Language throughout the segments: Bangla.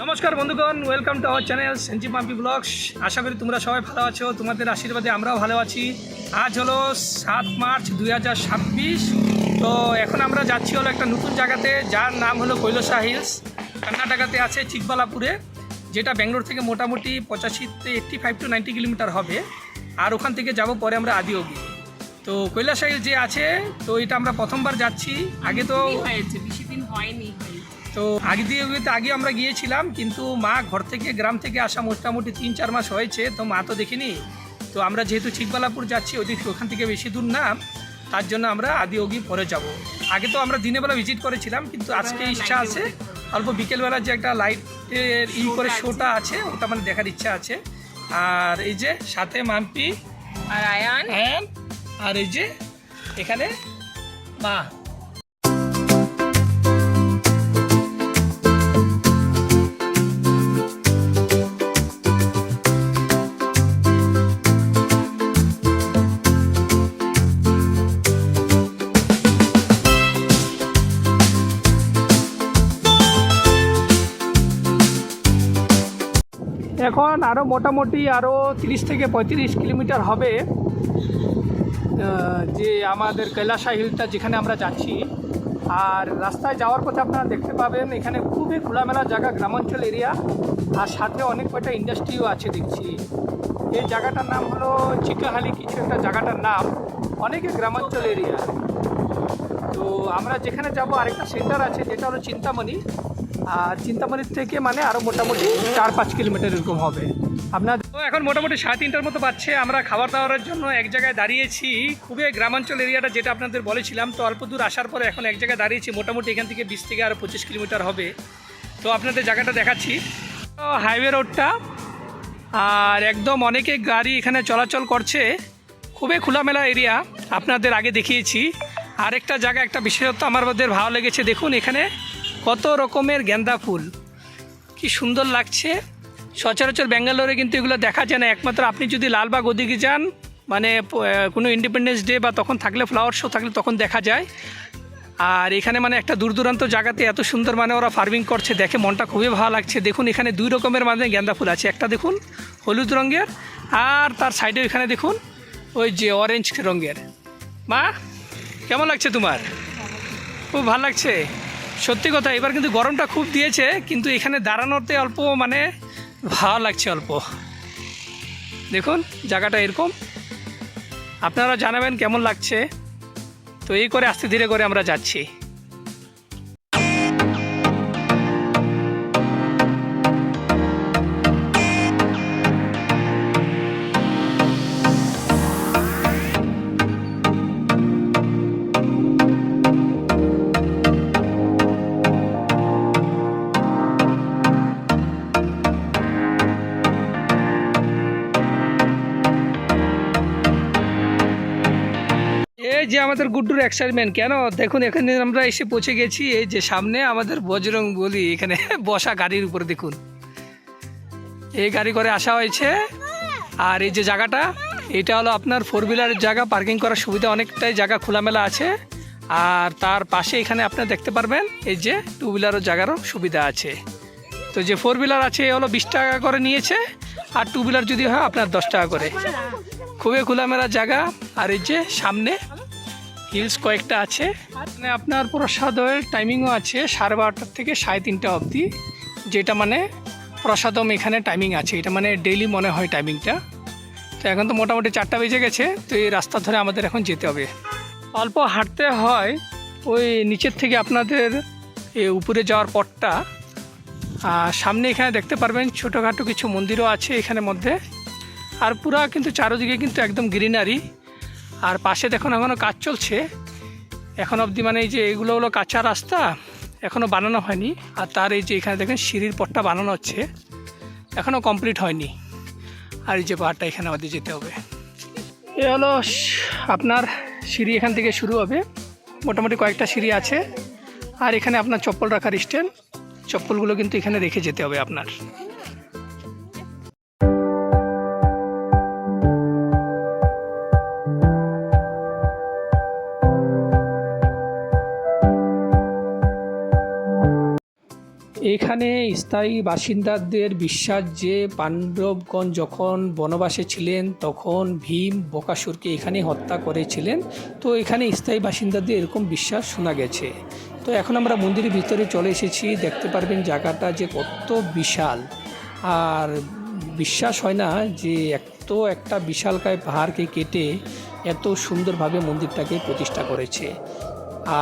নমস্কার বন্ধুগণ, welcome to our channel Senchi Pampi blogs. আশা করি তোমরা সবাই ভালো আছো। তোমাদের আশীর্বাদে আমরাও ভালো আছি। আজ হলো 7 মার্চ 2026। তো এখন আমরা যাচ্ছি হলো একটা নতুন জায়গাতে, যার নাম হলো কৈলাসা হিলস। কর্ণাটকাতে আছে, চিকবালাপুরে, যেটা ব্যাঙ্গালোর থেকে মোটামুটি 85 to 90 কিলোমিটার হবে। আর ওখান থেকে যাব পরে আমরা আদিয়োগী। তো কৈলাসা হিলস যে আছে, তো এটা আমরা প্রথমবার যাচ্ছি। আগে তো হয়েছে, বেশি দিন হয়নি। তো আগে আমরা গিয়েছিলাম, কিন্তু মা ঘর থেকে গ্রাম থেকে আসা মোটামুটি 3-4 মাস হয়েছে, তো মা তো দেখিনি। তো আমরা যেহেতু চিকবালাপুর যাচ্ছি, ওখান থেকে বেশি দূর না, তার জন্য আমরা আদিয়োগী পরে যাব। আগে তো আমরা দিনের বেলা ভিজিট করেছিলাম, কিন্তু আজকে ইচ্ছা আছে অল্প বিকেলবেলা যে একটা লাইটের করে শোটা আছে, ওটা মানে দেখার ইচ্ছা আছে। আর এই যে সাথে মাম্পি আর আয়ান, আর এই যে এখানে মা। এখন আরও মোটামুটি 30 থেকে 35 কিলোমিটার হবে যে আমাদের কৈলাসা হিলটা যেখানে আমরা যাচ্ছি। আর রাস্তায় যাওয়ার পথে আপনারা দেখতে পাবেন এখানে খুবই খোলামেলা জায়গা, গ্রামাঞ্চল এরিয়া, আর সাথে অনেক কয়টা ইন্ডাস্ট্রিও আছে দেখছি। এই জায়গাটার নাম হলো চিকাহালি, কিছু একটা জায়গাটার নাম, অনেকে গ্রামাঞ্চল এরিয়া। তো আমরা যেখানে যাব আরেকটা সেন্টার আছে, যেটা হলো চিন্তামণি। আর চিন্তামণির থেকে মানে আরও মোটামুটি 4-5 কিলোমিটার এরকম হবে আপনার। তো এখন মোটামুটি 3:30টার মতো বাজছে। আমরা খাবার দাবারের জন্য এক জায়গায় দাঁড়িয়েছি, খুবই গ্রামাঞ্চল এরিয়াটা যেটা আপনাদের বলেছিলাম। তো অল্প দূর আসার পরে এখন এক জায়গায় দাঁড়িয়েছি, মোটামুটি এখান থেকে 20 থেকে আরও 25 কিলোমিটার হবে। তো আপনাদের জায়গাটা দেখাচ্ছি, হাইওয়ে রোডটা। আর একদম অনেকে গাড়ি এখানে চলাচল করছে, খুবই খোলামেলা এরিয়া, আপনাদের আগে দেখিয়েছি। আরেকটা জায়গা, একটা বিশেষত্ব আমাদের ভালো লেগেছে, দেখুন এখানে কত রকমের গেন্দা ফুল, কি সুন্দর লাগছে। সচরাচর ব্যাঙ্গালোরে কিন্তু এগুলো দেখা যায় না, একমাত্র আপনি যদি লালবাগ ওদিকে যান, মানে কোনো ইন্ডিপেন্ডেন্স ডে বা তখন থাকলে, ফ্লাওয়ার শো থাকলে তখন দেখা যায়। আর এখানে মানে একটা দূর দূরান্ত জায়গাতে এত সুন্দর মানে ওরা ফার্মিং করছে, দেখে মনটা খুবই ভালো লাগছে। দেখুন এখানে 2 রকমের মানে গেন্দা ফুল আছে, একটা দেখুন হলুদ রঙের, আর তার সাইডে এখানে দেখুন ওই যে অরেঞ্জ রঙের। মা, কেমন লাগছে তোমার? খুব ভালো লাগছে, সত্যি কথা। এবার কিন্তু গরমটা খুব দিয়েছে, কিন্তু এখানে দাঁড়ানোতে অল্প মানে ভালো লাগছে অল্প। দেখুন জায়গাটা এরকম, আপনারা জানাবেন কেমন লাগছে। তো এই করে আস্তে ধীরে করে আমরা যাচ্ছি। এই যে আমাদের গুড্ডুর এক্সাইটমেন্ট কেন, দেখুন এখানে আমরা এসে পৌঁছে গেছি। এই যে সামনে আমাদের বজরং বলি এখানে বসা গাড়ির উপরে, দেখুন এই গাড়ি করে আসা হয়েছে। আর এই যে জায়গাটা, এটা হলো আপনার 4 হুইলারের জায়গা, পার্কিং করার সুবিধা অনেকটাই জায়গা খোলামেলা আছে। আর তার পাশে এখানে আপনারা দেখতে পারবেন এই যে 2 হুইলারের জায়গারও সুবিধা আছে। তো যে 4 হুইলার আছে এ হলো 20 টাকা করে নিয়েছে, আর 2 হুইলার যদি হয় আপনার 10 টাকা করে। খুবই খোলামেলা জায়গা। আর এই যে সামনে হিলস কয়েকটা আছে, মানে আপনার প্রসাদের টাইমিংও আছে 12:30 থেকে 3:30 অবধি, যেটা মানে প্রসাদম এখানে টাইমিং আছে, এটা মানে ডেইলি মনে হয় টাইমিংটা। তো এখন তো মোটামুটি 4টা বেজে গেছে, তো এই রাস্তা ধরে আমাদের এখন যেতে হবে। অল্প হাঁটতে হয় ওই নিচের থেকে আপনাদের উপরে যাওয়ার পথটা। আর সামনে এখানে দেখতে পারবেন ছোটোখাটো কিছু মন্দিরও আছে এখানে মধ্যে। আর পুরা কিন্তু চারোদিকে কিন্তু একদম গ্রিনারি। আর পাশে দেখুন এখনও কাজ চলছে এখন অবধি, মানে এই যে এগুলো হলো কাঁচা রাস্তা, এখনও বানানো হয়নি। আর তার এই যে এখানে দেখেন সিঁড়ির পথটা বানানো হচ্ছে, এখনও কমপ্লিট হয়নি। আর এই যে পাহাড়টা এখানে আমাদের যেতে হবে। এ হলো আপনার সিঁড়ি, এখান থেকে শুরু হবে, মোটামুটি কয়েকটা সিঁড়ি আছে। আর এখানে আপনার চপ্পল রাখার স্ট্যান্ড, চপ্পলগুলো কিন্তু এখানে রেখে যেতে হবে আপনার। এখানে স্থায়ী বাসিন্দাদের বিশ্বাস যে পাণ্ডবগণ যখন বনবাসে ছিলেন তখন ভীম বকাসুরকে এখানে হত্যা করেছিলেন। তো এখানে স্থায়ী বাসিন্দাদের এরকম বিশ্বাস শোনা গেছে। তো এখন আমরা মন্দিরের ভিতরে চলে এসেছি, দেখতে পারবেন জায়গাটা যে কত বিশাল। আর বিশ্বাস হয় না যে একটা বিশালকায় পাহাড়কে কেটে এত সুন্দরভাবে মন্দিরটাকে প্রতিষ্ঠা করেছে।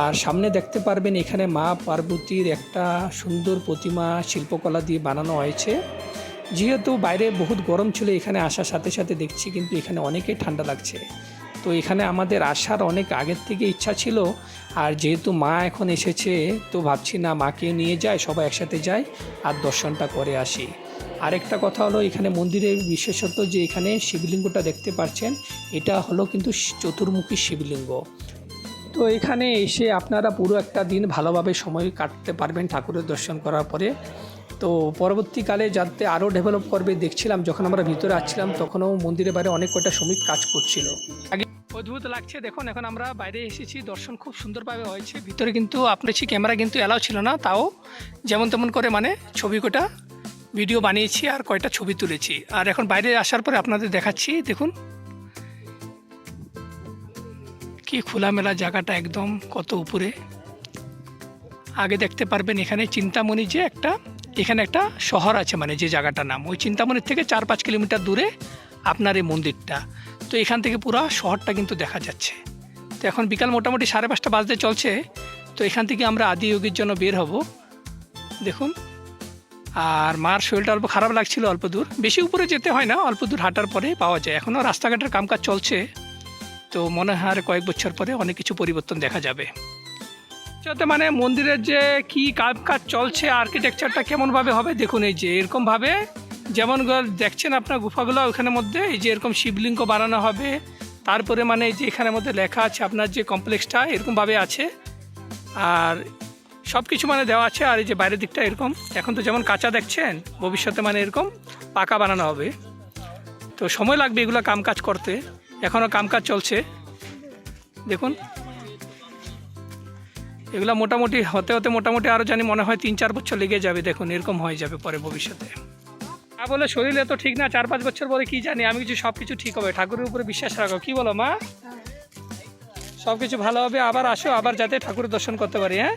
আর সামনে দেখতে পারবেন এখানে মা পার্বতীর একটা সুন্দর প্রতিমা শিল্পকলা দিয়ে বানানো হয়েছে। যেহেতু বাইরে বহুত গরম ছিল, এখানে আসার সাথে সাথে দেখছি কিন্তু এখানে অনেকই ঠান্ডা লাগছে। তো এখানে আমাদের আসার অনেক আগের থেকে ইচ্ছা ছিল, আর যেহেতু মা এখন এসেছে তো ভাবছি না মাকে নিয়ে যায়, সবাই একসাথে যাই আর দর্শনটা করে আসি। আরেকটা কথা হলো এখানে মন্দিরের বিশেষত্ব যে এখানে শিবলিঙ্গটা দেখতে পাচ্ছেন, এটা হলো কিন্তু চতুর্মুখী শিবলিঙ্গ। তো এখানে এসে আপনারা পুরো একটা দিন ভালোভাবে সময় কাটতে পারবেন ঠাকুরের দর্শন করার পরে। তো পরবর্তীকালে যাতে আরও ডেভেলপ করবে দেখছিলাম, যখন আমরা ভিতরে আসছিলাম তখনও মন্দিরের বাইরে অনেক কয়টা শ্রমিক কাজ করছিল। আগে অদ্ভুত লাগছে দেখুন, এখন আমরা বাইরে এসেছি, দর্শন খুব সুন্দরভাবে হয়েছে। ভিতরে কিন্তু আপনার ক্যামেরা কিন্তু অ্যালাউ ছিল না, তাও যেমন তেমন করে মানে ছবি কটা ভিডিও বানিয়েছি আর কয়টা ছবি তুলেছি। আর এখন বাইরে আসার পরে আপনাদের দেখাচ্ছি, দেখুন কি খোলামেলা জায়গাটা, একদম কত উপরে। আগে দেখতে পারবেন এখানে চিন্তামণি যে এখানে একটা শহর আছে, মানে যে জায়গাটার নাম, ওই চিন্তামণির থেকে 4-5 কিলোমিটার দূরে আপনার এই মন্দিরটা। তো এখান থেকে পুরো শহরটা কিন্তু দেখা যাচ্ছে। তো এখন বিকাল মোটামুটি 5:30 বাজতে চলছে। তো এখান থেকে আমরা আদিযোগীর জন্য বের হব, দেখুন। আর মার শরীরটা অল্প খারাপ লাগছিল, অল্প দূর, বেশি উপরে যেতে হয় না, অল্প দূর হাঁটার পরে পাওয়া যায়। এখনও রাস্তাঘাটের কামকাজ চলছে, তো মনে হয় আর কয়েক বছর পরে অনেক কিছু পরিবর্তন দেখা যাবে। যাতে মানে মন্দিরের যে কি কাজ চলছে, আর্কিটেকচারটা কেমনভাবে হবে দেখুন। এই যে এরকমভাবে যেমন দেখছেন আপনার গুফাগুলো, ওখানের মধ্যে এই যে এরকম শিবলিঙ্গ বানানো হবে। তারপরে মানে এই যে এখানের মধ্যে লেখা আছে আপনার যে কমপ্লেক্সটা এরকমভাবে আছে, আর সব কিছু মানে দেওয়া আছে। আর এই যে বাইরের দিকটা এরকম, এখন তো যেমন কাঁচা দেখছেন, ভবিষ্যতে মানে এরকম পাকা বানানো হবে। তো সময় লাগবে এগুলো কামকাজ করতে, এখনও কামকাজ চলছে দেখুন। এগুলো মোটামুটি হতে হতে মোটামুটি আরও জানি মনে হয় 3-4 বছর লেগে যাবে, দেখুন এরকম হয়ে যাবে পরে ভবিষ্যতে। তা বলে শরীর এত ঠিক না, 4-5 বছর পরে কি জানি, আমি কিছু সব কিছু ঠিক হবে, ঠাকুরের উপরে বিশ্বাস রাখো। কি বলো মা? সব কিছু ভালো হবে, আবার আসো, আবার যাতে ঠাকুরের দর্শন করতে পারি। হ্যাঁ,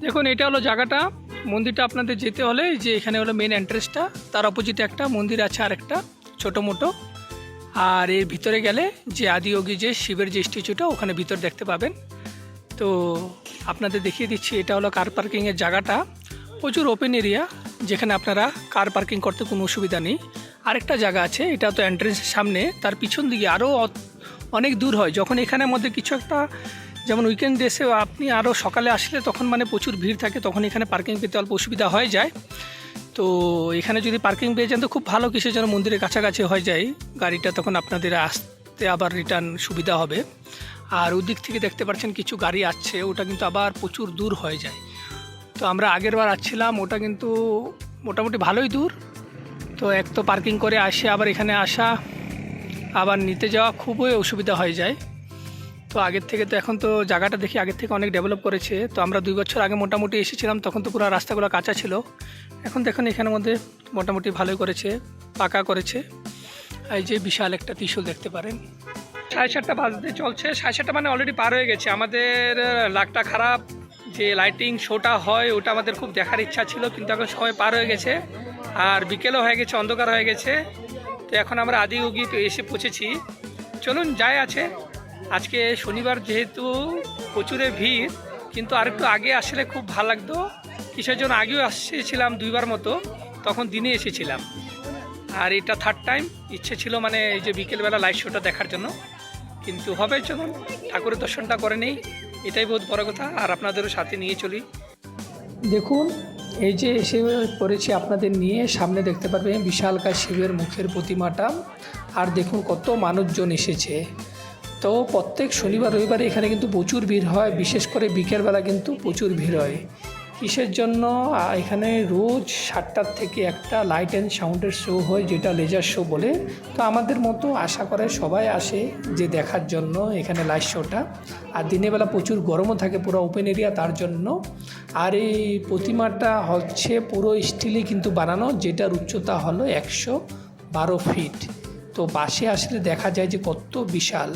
দেখুন এটা হলো জায়গাটা। মন্দিরটা আপনাদের যেতে হলে যে এখানে হলো মেন এন্ট্রেন্সটা, তার অপোজিটে একটা মন্দির আছে আর একটা ছোটো মোটো। আর এর ভিতরে গেলে যে আদিযোগী যে শিবের যে স্ট্যাচুটা ওখানে ভিতর দেখতে পাবেন। তো আপনাদের দেখিয়ে দিচ্ছি, এটা হলো কার পার্কিংয়ের জায়গাটা, প্রচুর ওপেন এরিয়া, যেখানে আপনারা কার পার্কিং করতে কোনো অসুবিধা নেই। আরেকটা জায়গা আছে, এটা তো এন্ট্রেন্সের সামনে, তার পিছন দিকে আরও অনেক দূর হয়। যখন এখানের মধ্যে কিছু একটা, যেমন উইকেন্ড ডেসে আপনি আরও সকালে আসলে তখন মানে প্রচুর ভিড় থাকে, তখন এখানে পার্কিং পেতে অল্প অসুবিধা হয়ে যায়। তো এখানে যদি পার্কিং পেয়ে যান তো খুব ভালো, কিসের যেন মন্দিরের কাছাকাছি হয়ে যায় গাড়িটা, তখন আপনাদের আসতে আবার রিটার্ন সুবিধা হবে। আর ওদিক থেকে দেখতে পাচ্ছেন কিছু গাড়ি আসছে, ওটা কিন্তু আবার প্রচুর দূর হয়ে যায়। তো আমরা আগের বার আসছিলাম, ওটা কিন্তু মোটামুটি ভালোই দূর। তো এক তো পার্কিং করে আসে, আবার এখানে আসা আবার নিতে যাওয়া খুবই অসুবিধা হয়ে যায়। তো আগের থেকে তো এখন তো জায়গাটা দেখি আগের থেকে অনেক ডেভেলপ করেছে। তো আমরা 2 বছর আগে মোটামুটি এসেছিলাম, তখন তো পুরো রাস্তাগুলো কাঁচা ছিল। এখন দেখুন এখানের মধ্যে মোটামুটি ভালোই করেছে, পাকা করেছে। এই যে বিশাল একটা ত্রিশূল দেখতে পারেন। 7:30 বাজতে চলছে, 7:30 মানে অলরেডি পার হয়ে গেছে। আমাদের লাকটা খারাপ, যে লাইটিং শোটা হয় ওটা আমাদের খুব দেখার ইচ্ছা ছিল, কিন্তু এখন সময় পার হয়ে গেছে, আর বিকেলও হয়ে গেছে, অন্ধকার হয়ে গেছে। তো এখন আমরা আদিযোগী এসে পৌঁছেছি, চলুন যাই আছে। আজকে শনিবার যেহেতু প্রচুরের ভিড়, কিন্তু আরেকটু আগে আসলে খুব ভালো লাগতো। কিসের জন্য আগেও এসেছিলাম 2বার মতো, তখন দিনে এসেছিলাম। আর এটা 3rd টাইম, ইচ্ছে ছিল মানে এই যে বিকেলবেলা লাইট শোটা দেখার জন্য, কিন্তু হবে, চলুন ঠাকুরের দর্শনটা করে নেই, এটাই বহুত বড় কথা। আর আপনাদেরও সাথে নিয়ে চলি। দেখুন এই যে এসে পড়েছি আপনাদের নিয়ে, সামনে দেখতে পারবেন বিশালকায় শিবের মুখের প্রতিমাটা। আর দেখুন কত মানুষজন এসেছে। তো প্রত্যেক শনিবার রবিবারে এখানে কিন্তু প্রচুর ভিড় হয়, বিশেষ করে বিকেলবেলা কিন্তু প্রচুর ভিড় হয়। কিসের জন্য এখানে রোজ 7টার থেকে একটা লাইট অ্যান্ড সাউন্ডের শো হয়, যেটা লেজার শো বলে। তো আমাদের মতো আশা করে সবাই আসে যে দেখার জন্য এখানে লাইট শোটা। আর দিনের বেলা প্রচুর গরমও থাকে, পুরো ওপেন এরিয়া, তার জন্য। আর এই প্রতিমাটা হচ্ছে পুরো স্টিলে কিন্তু বানানো, যেটার উচ্চতা হলো 112 ফিট। তো পাশে আসলে দেখা যায় যে কত বিশাল।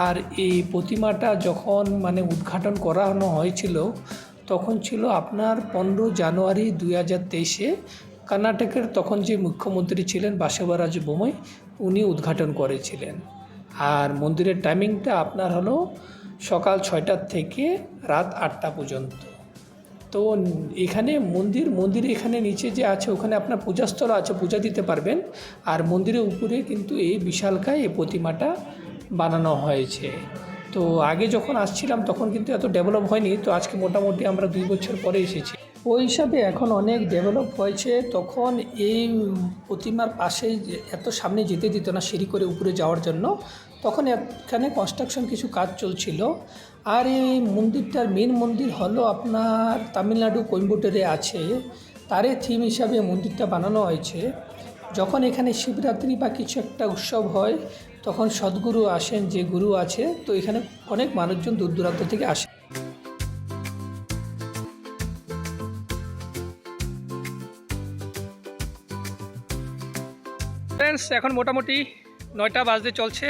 আর এই প্রতিমাটা যখন মানে উদ্ঘাটন করানো হয়েছিল তখন ছিল আপনার 15 জানুয়ারি 2023-এ। কর্ণাটকের তখন যে মুখ্যমন্ত্রী ছিলেন বাসবরাজ বোম্মই, উনি উদ্ঘাটন করেছিলেন। আর মন্দিরের টাইমিংটা আপনার হলো সকাল 6টার থেকে রাত 8টা পর্যন্ত। তো এখানে মন্দির এখানে নিচে যে আছে ওখানে আপনার পূজাস্থল আছে, পূজা দিতে পারবেন। আর মন্দিরের উপরে কিন্তু এই বিশালকায় এই প্রতিমাটা বানানো হয়েছে। তো আগে যখন আসছিলাম তখন কিন্তু এত ডেভেলপ হয়নি, তো আজকে মোটামুটি আমরা 2 বছর পরে এসেছি। ওই হিসাবে এখন অনেক ডেভেলপ হয়েছে। তখন এই প্রতিমার পাশে এত সামনে যেতে দিত না সিঁড়ি করে উপরে যাওয়ার জন্য, তখন এখানে কনস্ট্রাকশন কিছু কাজ চলছিল। আর এই মন্দিরটার মেন মন্দির হলো আপনার তামিলনাড়ু কোয়েম্বাটুরে আছে, তারই থিম হিসাবে মন্দিরটা বানানো হয়েছে। যখন এখানে শিবরাত্রি বা কিছু একটা উৎসব হয় তখন সদ্গুরু আসেন, যে গুরু আছে, তো এখানে অনেক মানুষজন দূর দূরান্ত থেকে আসে। ফ্রেন্ডস, এখন মোটামুটি 9টা বাজতে চলছে।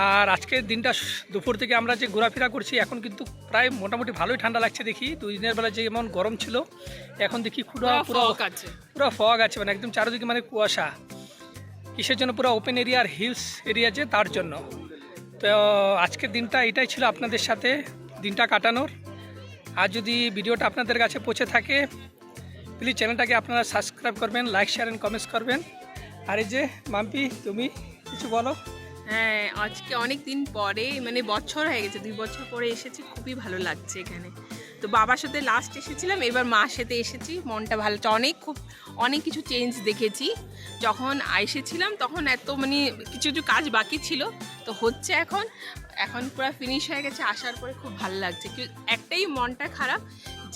আর আজকের দিনটা দুপুর থেকে আমরা যে ঘোরাফেরা করছি, এখন কিন্তু প্রায় মোটামুটি ভালোই ঠান্ডা লাগছে দেখি। 2 দিনের বেলা যেমন গরম ছিল, এখন দেখি পুরো ফগ আছে, মানে একদম চারিদিকে মানে কুয়াশা। কিসের জন্য? পুরো ওপেন এরিয়া আর হিলস এরিয়া যে, তার জন্য। তো আজকের দিনটা এটাই ছিল আপনাদের সাথে দিনটা কাটানোর। আর যদি ভিডিওটা আপনাদের কাছে পৌঁছে থাকে প্লিজ চ্যানেলটাকে আপনারা সাবস্ক্রাইব করবেন, লাইক শেয়ার অ্যান্ড কমেন্টস করবেন। আর এই যে মাম্পি, তুমি কিছু বলো। হ্যাঁ, আজকে অনেক দিন পরে, মানে বছর হয়ে গেছে, 2 বছর পরে এসেছি, খুবই ভালো লাগছে এখানে। তো বাবার সাথে লাস্ট এসেছিলাম, এবার মার সাথে এসেছি, মনটা ভালো। অনেক কিছু চেঞ্জ দেখেছি। যখন এসেছিলাম তখন এত মানে কিছু কাজ বাকি ছিল, তো হচ্ছে এখন পুরো ফিনিশ হয়ে গেছে। আসার পরে খুব ভালো লাগছে। একটাই মনটা খারাপ,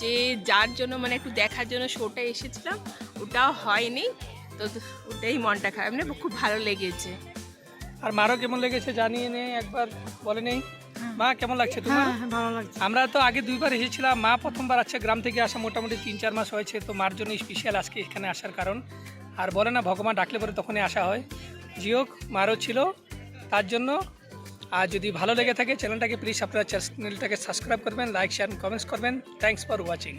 যে যার জন্য মানে একটু দেখার জন্য শোটা এসেছিলাম ওটাও হয়নি, তো ওটাই মনটা খারাপ। মানে খুব ভালো লেগেছে। আর মারও কেমন লেগেছে জানিয়ে নেই, একবার বলে নেই। মা, কেমন লাগছে তোমার? ভালো লাগছে। আমরা তো আগে 2বার এসেছিলাম, মা প্রথমবার আছে, গ্রাম থেকে আসা মোটামুটি 3-4 মাস হয়েছে। তো মার জন্য স্পেশাল আজকে এখানে আসার কারণ। আর বলে না, ভগবান ডাকলে পরে তখনই আসা হয়। জিওক মারও ছিল, তার জন্য। আর যদি ভালো লেগে থাকে চ্যানেলটাকে প্লিজ আপনারা চ্যানেলটাকে সাবস্ক্রাইব করবেন, লাইক শেয়ার কমেন্টস করবেন। Thanks for watching.